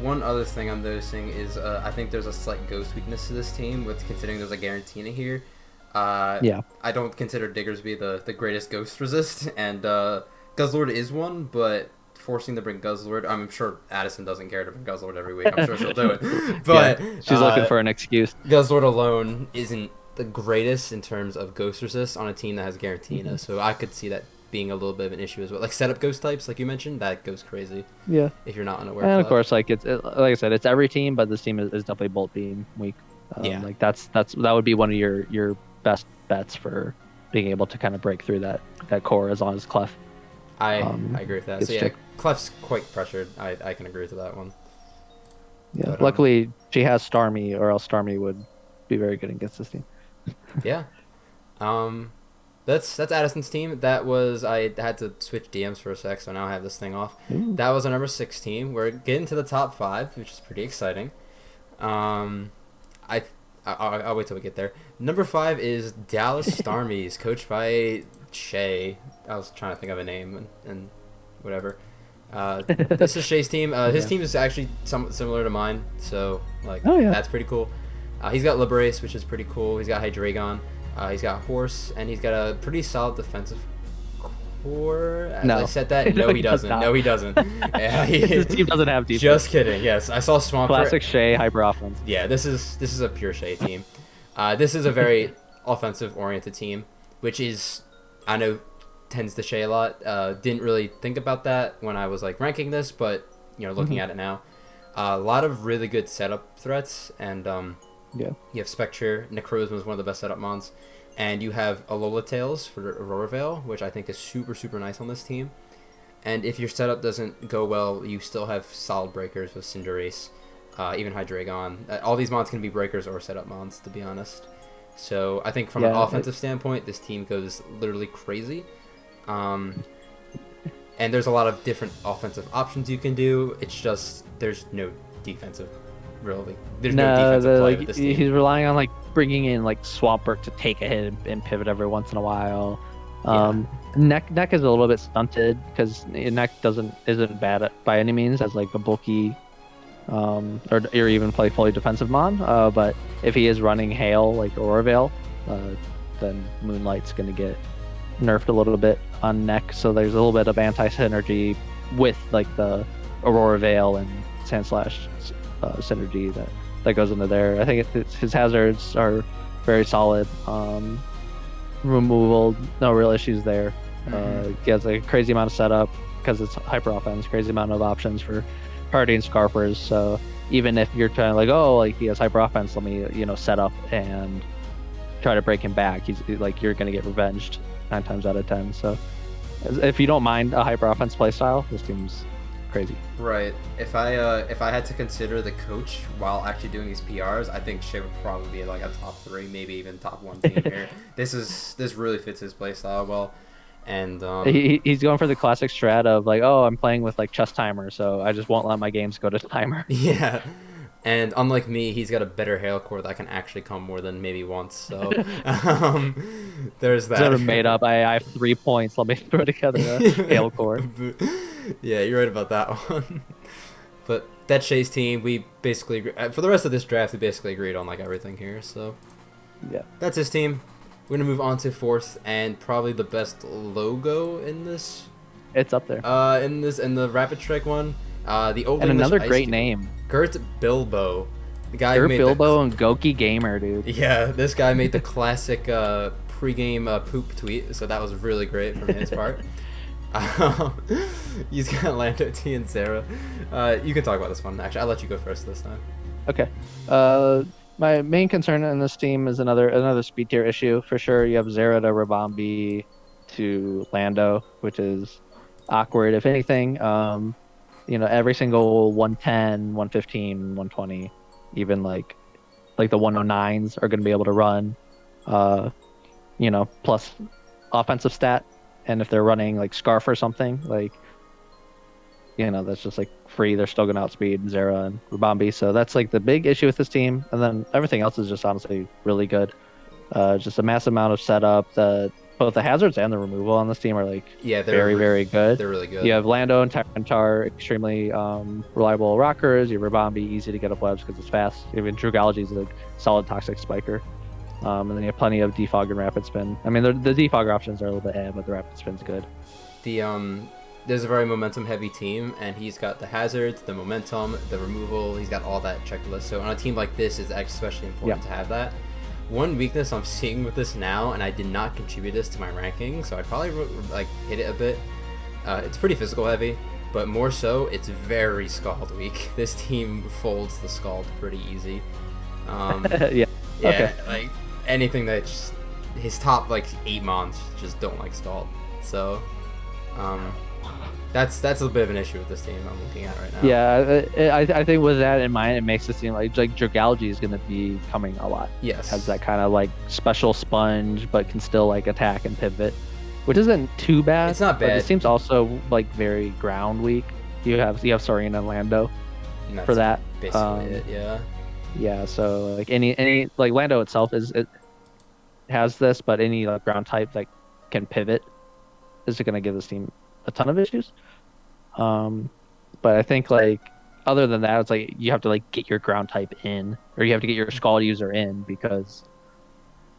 One other thing I'm noticing is I think there's a slight ghost weakness to this team, with considering there's a Garantina here. Yeah. I don't consider Diggersby the greatest ghost resist, and Guzzlord is one, but forcing to bring Guzzlord, I'm sure Addison doesn't care to bring Guzzlord every week. I'm sure she'll do it. But yeah, she's looking for an excuse. Guzzlord alone isn't the greatest in terms of ghost resist on a team that has Garantina, so I could see that being a little bit of an issue as well. Like setup ghost types, like you mentioned, that goes crazy. Yeah. If you're not unaware. And of course, like like I said, it's every team, but this team is definitely bolt beam weak. Yeah. Like that would be one of your best bets for being able to kind of break through that core as long as Clef. I agree with that. So yeah, strict. Clef's quite pressured. I can agree with that one. Yeah. But, luckily, she has Starmie, or else Starmie would be very good against this team. Yeah. That's Addison's team. That was, I had to switch DMs for a sec, so now I have this thing off. Ooh. That was our number 6 team. We're getting to the top 5, which is pretty exciting. I'll wait till we get there. Number 5 is Dallas Starmies, coached by Shay. I was trying to think of a name and whatever. This is Shay's team. His team is actually somewhat similar to mine, so that's pretty cool. He's got Liberace, which is pretty cool. He's got Hydreigon. He's got Horse, and he's got a pretty solid defensive core. No. I said that. No, he doesn't. No, he doesn't. Yeah, His team doesn't have defense. Just kidding. Yes, I saw Swampert. Classic Shay hyper offense. Yeah, this is a pure Shay team. This is a very offensive oriented team, which is, I know, tends to Shay a lot. Didn't really think about that when I was like ranking this, but looking at it now, a lot of really good setup threats, and yeah, you have Spectre. Necrozma is one of the best setup mons, and you have Alola Tails for Aurora Veil, which I think is super nice on this team. And if your setup doesn't go well, you still have solid breakers with Cinderace, even Hydreigon. All these mons can be breakers or setup mons, to be honest. So I think from an offensive standpoint, this team goes literally crazy. And there's a lot of different offensive options you can do. It's just there's no defensive, really. There's no defensive play with this team. He's relying on bringing in Swampert to take a hit and pivot every once in a while. Neck is a little bit stunted because Neck isn't bad by any means as a bulky or even play fully defensive mon. But if he is running Hail like Aurora Veil, then Moonlight's gonna get nerfed a little bit on Neck. So there's a little bit of anti-synergy with the Aurora Veil and Sandslash synergy that goes into there. I think his hazards are very solid. Removal, no real issues there. He has a crazy amount of setup because it's hyper offense, crazy amount of options for party and Scarfers. So even if you're trying he has hyper offense, let me set up and try to break him back, he's you're gonna get revenged 9 times out of 10. So if you don't mind a hyper offense playstyle, this team's crazy. Right. If I had to consider the coach while actually doing these PRs, I think Shay would probably be a top 3, maybe even top 1 team here. This really fits his playstyle well, and he's going for the classic strat of I'm playing with chess timer, so I just won't let my games go to timer. Yeah. And unlike me, he's got a better hail core that can actually come more than maybe once. So there's that. Sort of made up. I have 3 points. Let me throw together a hail core. Yeah, you're right about that one. But that's Shay's team. We basically, for the rest of this draft, we basically agreed on everything here. So yeah, that's his team. We're gonna move on to 4th and probably the best logo in this. It's up there. In the Rapid Strike one. The old and English another great name. Gert Bilbo. The guy Gert Bilbo and Goki Gamer, dude. Yeah, this guy made the classic pre-game poop tweet, so that was really great from his part. He's got Lando T and Sarah. You can talk about this one, actually. I'll let you go first this time. Okay. My main concern in this team is another speed tier issue. For sure, you have Zera to Rabambi to Lando, which is awkward. If anything, every single 110, 115, 120, even like the 109s are going to be able to run, plus offensive stat. And if they're running Scarf or something, that's just free, they're still going to outspeed Zera and Rabambi. So that's the big issue with this team. And then everything else is just honestly really good. Just a massive amount of setup. The both the hazards and the removal on this team are like Yeah, very good. They're really good. You have Lando and Tyranitar, extremely reliable rockers. You have Rabambi, easy to get up webs because it's fast. Even Drugology is a solid toxic spiker. And then you have plenty of defog and rapid spin. I mean, the defog options are a little bit but the rapid spin's good. There's a very momentum heavy team, and he's got the hazards, the momentum, the removal. He's got all that checklist. So on a team like this, it's especially important to have that. One weakness I'm seeing with this now, and I did not contribute this to my ranking, so I'd probably like hit it a bit. It's pretty physical heavy, but more so, it's very Scald weak. This team folds the Scald pretty easy. Yeah. Okay. Like anything that just, his top like 8 mons just don't like Scald. So, that's a bit of an issue with this team I'm looking at right now. Yeah, I think with that in mind, it makes it seem like Drugology is going to be coming a lot. Yes. Has that kind of like special sponge, but can still like attack and pivot, which isn't too bad. It's not bad. But it seems also like very ground weak. You have Sarina and Lando for that. Basically it, yeah. Yeah, so like any like Lando itself has this, but any like ground type that can pivot is going to give this team a ton of issues. But I think like other than that, it's like you have to like get your ground type in, or you have to get your Scald user in, because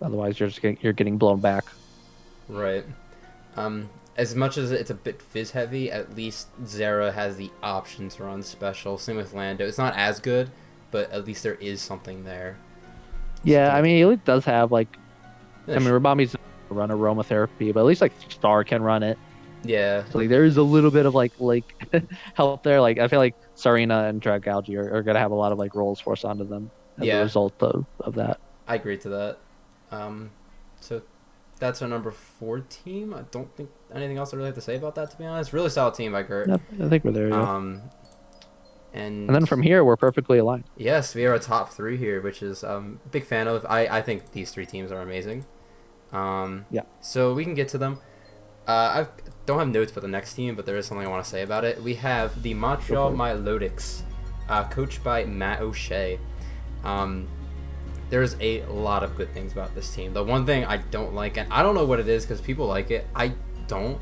otherwise you're getting blown back. Right. As much as it's a bit fizz heavy, at least Zera has the option to run special. Same with Lando. It's not as good, but at least there is something there. Yeah, I mean, it does have like, I mean, Rabami's run aromatherapy, but at least like Star can run it. Yeah. So like there is a little bit of like help there. Like I feel like Sarina and Drugology are gonna have a lot of like rolls forced onto them as a result of that. I agree to that. So that's our number 4 team. I don't think anything else I really have to say about that, to be honest. Really solid team by Gert. Yep, I think we're there. Yeah. And then from here we're perfectly aligned. Yes, we are a top 3 here, which is big fan of. I think these 3 teams are amazing. Yeah. So we can get to them. I don't have notes about the next team, but there is something I want to say about it. We have the Montreal Milotics, coached by Matt O'Shea. There's a lot of good things about this team. The one thing I don't like, and I don't know what it is because people like it, I don't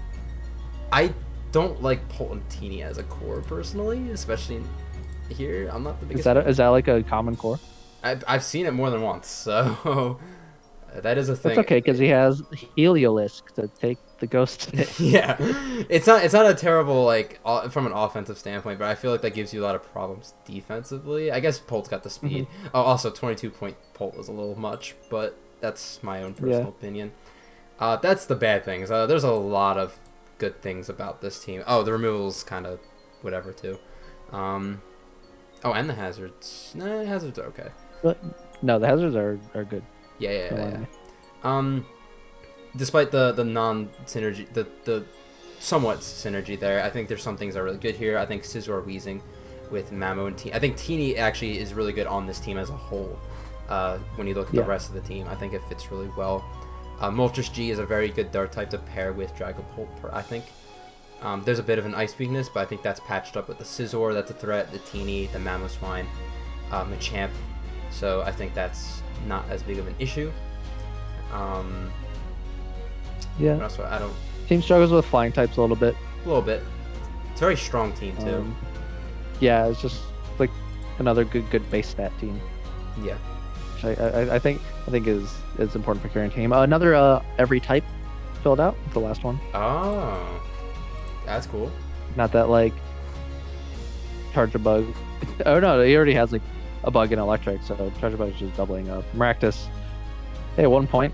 like Polentini as a core personally, especially here. I'm not the biggest. Is that like a common core? I've seen it more than once, so that is a thing. It's okay because he has Heliolisk to take the ghost. Yeah, it's not a terrible like from an offensive standpoint, but I feel like that gives you a lot of problems defensively. I guess Polt's got the speed. Mm-hmm. Oh, also 22-point Polt was a little much, but that's my own personal opinion. That's the bad things. There's a lot of good things about this team. Oh, the removal's kind of whatever too. Oh, and the hazards. Nah, the hazards are okay. But no, the hazards are good. Yeah. Despite the non-synergy, the somewhat synergy there, I think there's some things that are really good here. I think Scizor Weezing with Mamo and Teeny. I think Teeny actually is really good on this team as a whole. When you look at the rest of the team, I think it fits really well. Moltres G is a very good Dark type to pair with Dragapult, I think. There's a bit of an ice weakness, but I think that's patched up with the Scizor, that's a threat, the Teeny, the Mamoswine, Machamp. So I think that's not as big of an issue. Yeah. Also, I don't. Team struggles with flying types a little bit. A little bit. It's a very strong team too. Yeah, it's just like another good base stat team. Yeah. Which I think is important for carrying team. Another every type filled out, the last one. Oh, that's cool. Not that like Charger Bug. Oh no, he already has like a bug in electric, so Charger Bug is just doubling up. Maractus. Hey, 1 point.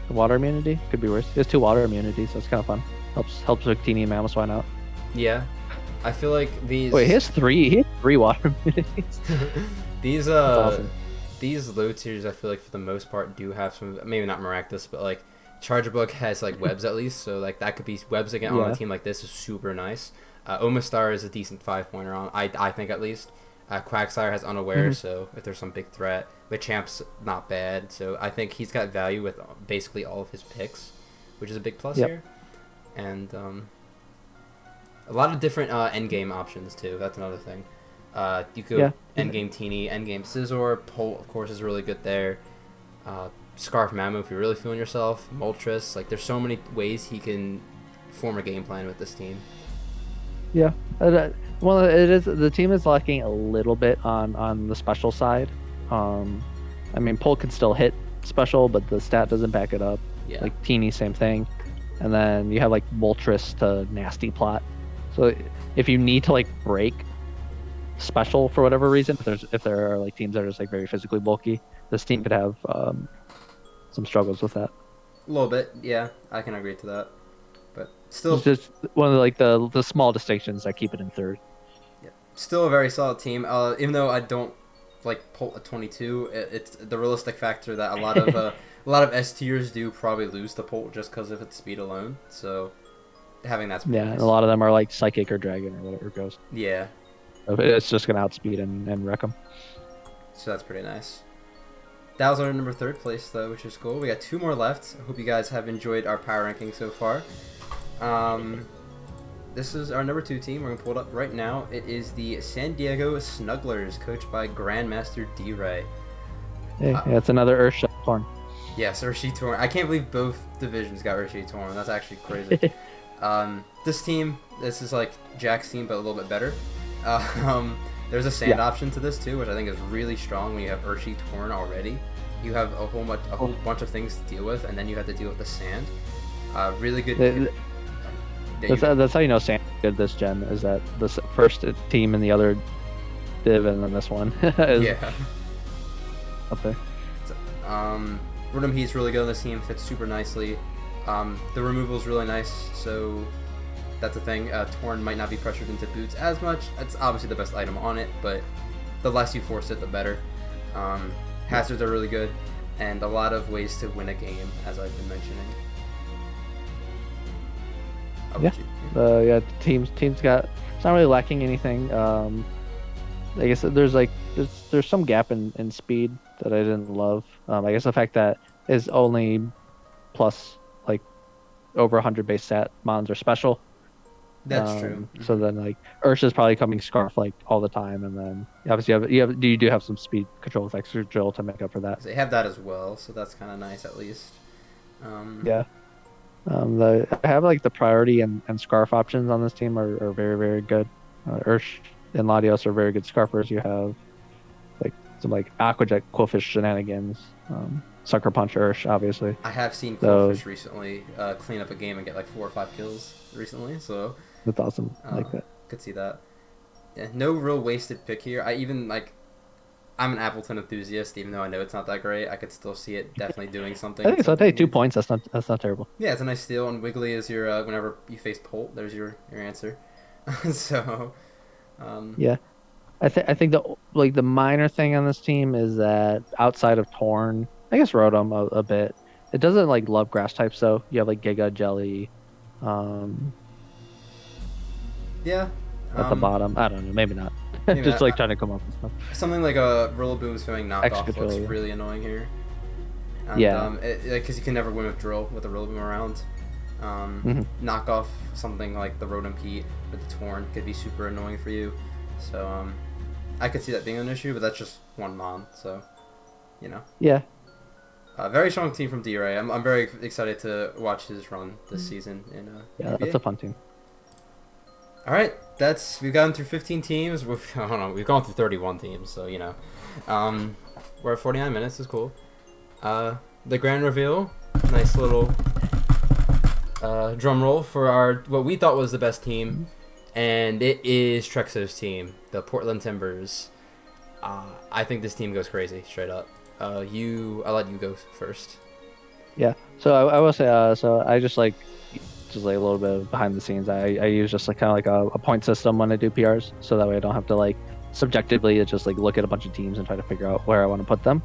Water immunity could be worse. He has 2 water immunities, so it's kind of fun. Helps with Teeny and Mamoswine out. Yeah, I feel like these. Wait, he has 3 water immunities. These awesome. These low tiers, I feel like for the most part do have some. Maybe not Maractus, but like Charger Bug has like webs at least, so like that could be webs again on a team like this is super nice. Omastar is a decent 5-pointer on. I think at least. Quagsire has Unaware, so if there's some big threat. Machamp's not bad, so I think he's got value with basically all of his picks, which is a big plus here. And a lot of different endgame options, too. That's another thing. You could endgame Teeny, endgame Scizor. Polt, of course, is really good there. Scarf Mammo if you're really feeling yourself. Moltres, like there's so many ways he can form a game plan with this team. Yeah. Well, it is. The team is lacking a little bit on the special side. I mean, Pole can still hit special, but the stat doesn't back it up. Yeah. Like Teeny, same thing. And then you have like Moltres to Nasty Plot. So if you need to like break special for whatever reason, if there are like teams that are just like very physically bulky, this team could have some struggles with that. A little bit, yeah, I can agree to that. But still, it's just one of the small distinctions that keep it in third. Yeah, still a very solid team. Even though I don't like Polt at 22, it's the realistic factor that a lot of S tiers do probably lose to Polt just because of its speed alone. So having that's nice. And a lot of them are like Psychic or Dragon or whatever it goes. Yeah, it's just gonna outspeed and wreck them. So that's pretty nice. That was our number 3rd place though, which is cool. We got 2 more left. I hope you guys have enjoyed our power ranking so far. This is our number 2 team. We're gonna pull it up right now. It is the San Diego Snugglers, coached by Grandmaster D-Ray. Hey, yeah, it's another Earthshot Torn. Yes, Urshi Torn. I can't believe both divisions got Urshi Torn. That's actually crazy. This team, this is like Jack's team, but a little bit better. There's a sand option to this too, which I think is really strong when you have Urshi Torn already. You have a whole bunch of things to deal with, and then you have to deal with the sand. Really good. That's how you know sand good this gen, is that the first team in the other div and then this one is up there. Rhythm Heat's really good on this team, fits super nicely. The removal is really nice, so that's a thing. Torn might not be pressured into boots as much. It's obviously the best item on it, but the less you force it, the better. Hazards are really good, and a lot of ways to win a game, as I've been mentioning. Yeah, teams got. It's not really lacking anything. I guess there's some gap in speed that I didn't love. I guess the fact that is only plus like over 100 base stat mons are special. That's true. So then like Ursha's probably coming Scarf like all the time, and then obviously you do have some speed control with extra drill to make up for that. They have that as well, so that's kind of nice at least. I have like the priority and Scarf options on this team are very, very good. Ursh and Latios are very good Scarfers. You have like some like Aquajet Quillfish shenanigans. Sucker Punch Ursh, obviously. I have seen Quillfish recently clean up a game and get like 4 or 5 kills recently, so that's awesome. I like that. Could see that. Yeah, no real wasted pick here. I'm an Appleton enthusiast, even though I know it's not that great. I could still see it definitely doing something. I think so. I'll take 2 points. That's not terrible. Yeah, it's a nice steal. And Wiggly is your whenever you face Polt, there's your answer. So. Yeah, I think the minor thing on this team is that outside of Torn, I guess Rotom a bit. It doesn't like love grass types though. You have like Giga Jelly. Yeah. At the bottom, I don't know. Maybe not. Just like trying to come up with stuff. Something like a Rillaboom's feeling knockoff looks really annoying here. And, because you can never win with Drill with a Rillaboom around. Knockoff something like the Rotom Heat with the Torn could be super annoying for you. So I could see that being an issue, but that's just one mon, so you know. Yeah. Very strong team from D-Ray. I'm very excited to watch his run this season in UPBA. That's a fun team. All right, we've gotten through 15 teams. We've gone through 31 teams, so you know, we're at 49 minutes. Is cool. The grand reveal, nice little drum roll for what we thought was the best team, and it is Trexo's team, the Portland Timbers. I think this team goes crazy, straight up. I'll let you go first. Yeah. So I will say, so I just like a little bit of behind the scenes. I use just like kind of like a point system when I do PRs, so that way I don't have to like subjectively just like look at a bunch of teams and try to figure out where I want to put them.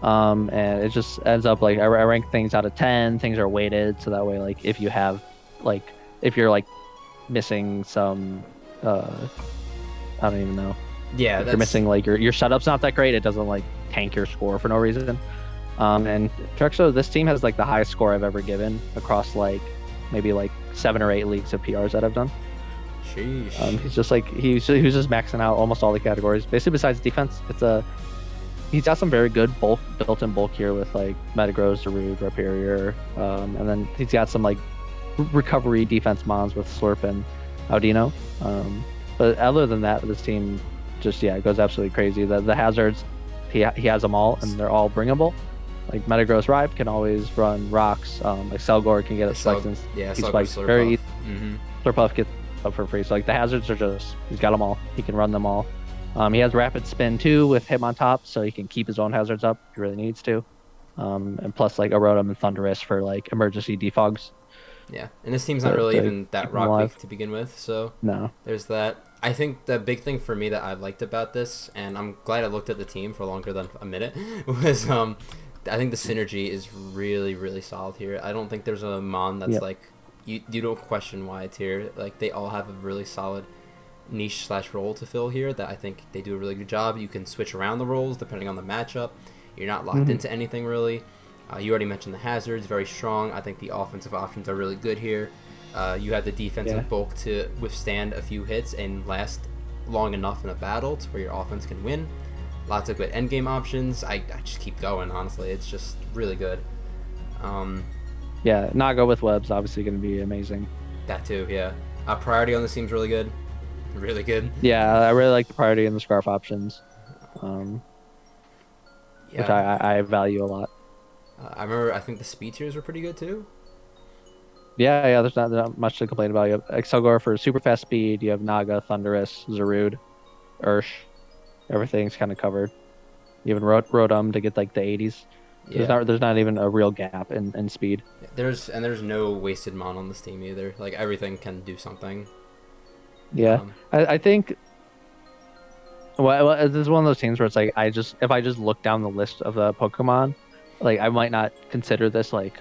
And it just ends up like I rank things out of 10. Things are weighted, so that way like if you're like missing some, I don't even know. Yeah, if you're missing like your setup's not that great, it doesn't like tank your score for no reason. And Trexo, this team has like the highest score I've ever given across like maybe like 7 or 8 leagues of PRs that I've done. Sheesh. He's just like he was just maxing out almost all the categories, basically besides defense. he's got some very good built-in bulk here with like Metagross, Darude, Rhyperior, and then he's got some like recovery defense mons with Slurp and Audino. But other than that, this team just goes absolutely crazy. The hazards, he has them all, and they're all bringable. Like Metagross Ripe can always run rocks. Like Selgor can get a spike. He spikes very easy. Slurpuff gets up for free. So like the hazards are just, he's got them all. He can run them all. He has Rapid Spin too with Hitmontop, so he can keep his own hazards up if he really needs to. And plus like Erodum and Thunderous for like emergency defogs. Yeah, and this team's not really even that rock weak to begin with, so no. There's that. I think the big thing for me that I liked about this, and I'm glad I looked at the team for longer than a minute, was I think the synergy is really, really solid here. I don't think there's a mon that's like, you don't question why it's here. Like, they all have a really solid niche / role to fill here that I think they do a really good job. You can switch around the roles depending on the matchup. You're not locked into anything really. You already mentioned the hazards, very strong. I think the offensive options are really good here. You have the defensive bulk to withstand a few hits and last long enough in a battle to where your offense can win. Lots of good endgame options. I just keep going, honestly. It's just really good. Naga with webs obviously going to be amazing. That too, yeah. Priority on this team's really good. Really good. Yeah, I really like the priority and the scarf options, which I value a lot. I think the speed tiers were pretty good too. Yeah, there's not much to complain about. You have Excelgor for super fast speed. You have Naga, Thunderous, Zarude, Ursh. Everything's kind of covered. You even Rotom to get like the 80s. There's not even a real gap in speed. There's no wasted mon on this team either. Like, everything can do something. Yeah, I think. Well, this is one of those teams where it's like if I just look down the list of the Pokemon, like I might not consider this like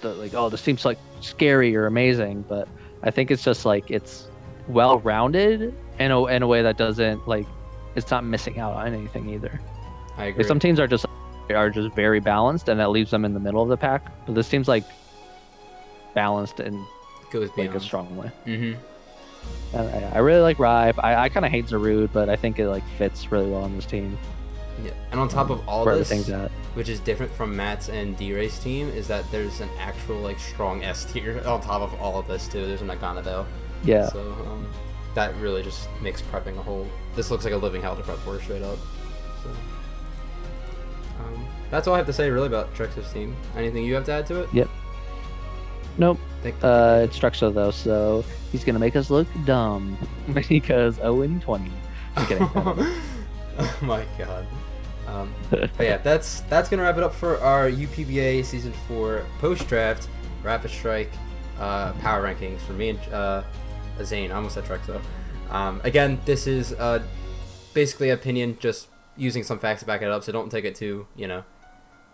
this seems like scary or amazing, but I think it's just like it's well rounded in a way that doesn't like it's not missing out on anything either. I agree. Some teams are just very balanced, and that leaves them in the middle of the pack. But this team's like balanced and goes beyond. Like a strong way. Mm-hmm. And I really like Ripe. I kind of hate Zarude, but I think it like fits really well on this team. Yeah, and on top of all this, at. which is different from Matt's and D-Ray's team, is that there's an actual like strong S tier on top of all of this too. There's a Naganadel. Yeah. So that really just makes prepping a whole. This looks like a living hell to prep for straight up. So that's all I have to say really about Trex's team. Anything you have to add to it? Yep. Nope. It's Truxo though, so he's gonna make us look dumb because 0-20. I'm kidding. Oh my god. But yeah, that's gonna wrap it up for our UPBA Season 4 post-draft Rapid Strike power rankings for me and Zayne. I almost said Trexo. Again, this is basically opinion, just using some facts to back it up, so don't take it too,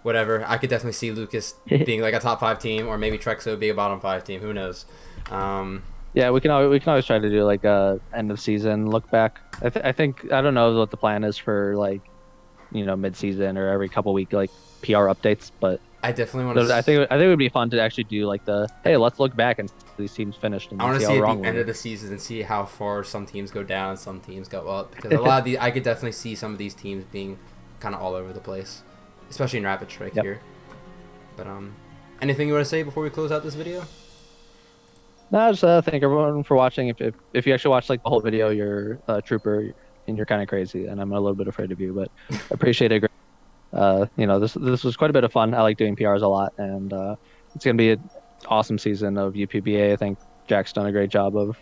whatever. I could definitely see Lucas being like a top 5 team, or maybe Trexo being a bottom 5 team. Who knows? Yeah, we can always try to do like a end of season look back. I think I don't know what the plan is for like mid season or every couple week like PR updates, but I definitely want to. I think it would be fun to actually do like let's look back and see these teams finished. And I want to see see at the end of the season and see how far some teams go down and some teams go up, because a lot of these I could definitely see some of these teams being kind of all over the place, especially in Rapid Strike here. But anything you want to say before we close out this video? No, I just thank everyone for watching. If you actually watch like the whole video, you're a trooper and you're kind of crazy, and I'm a little bit afraid of you, but I appreciate it. This was quite a bit of fun. I like doing PRs a lot, and it's gonna be an awesome season of UPBA. I think Jack's done a great job of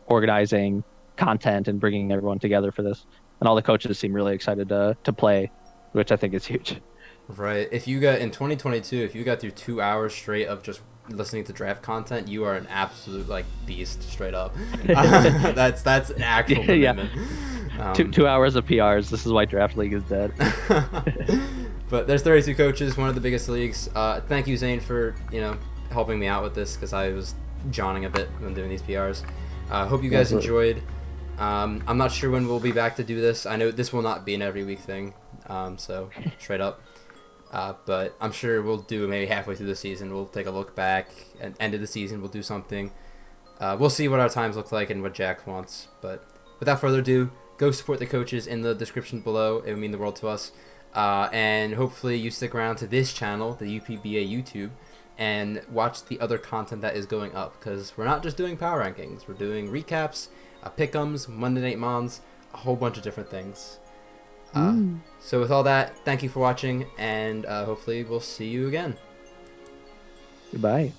organizing content and bringing everyone together for this, and all the coaches seem really excited to play, which I think is huge. Right. If you got in 2022, if you got through 2 hours straight of just listening to draft content, you are an absolute like beast, straight up. That's an actual commitment. Yeah. 2 hours of PRs. This is why Draft League is dead. But there's 32 coaches, one of the biggest leagues. Thank you, Zayne, for helping me out with this, because I was jawing a bit when doing these PRs. Hope you guys enjoyed. I'm not sure when we'll be back to do this. I know this will not be an every week thing, so straight up. But I'm sure we'll do maybe halfway through the season. We'll take a look back, and end of the season we'll do something. We'll see what our times look like and what Jack wants. But without further ado, go support the coaches in the description below. It would mean the world to us. And hopefully you stick around to this channel, the UPBA YouTube, and watch the other content that is going up, because we're not just doing power rankings, we're doing recaps, pick'ems, Monday Night Mons, a whole bunch of different things. So with all that, thank you for watching, and hopefully we'll see you again. Goodbye.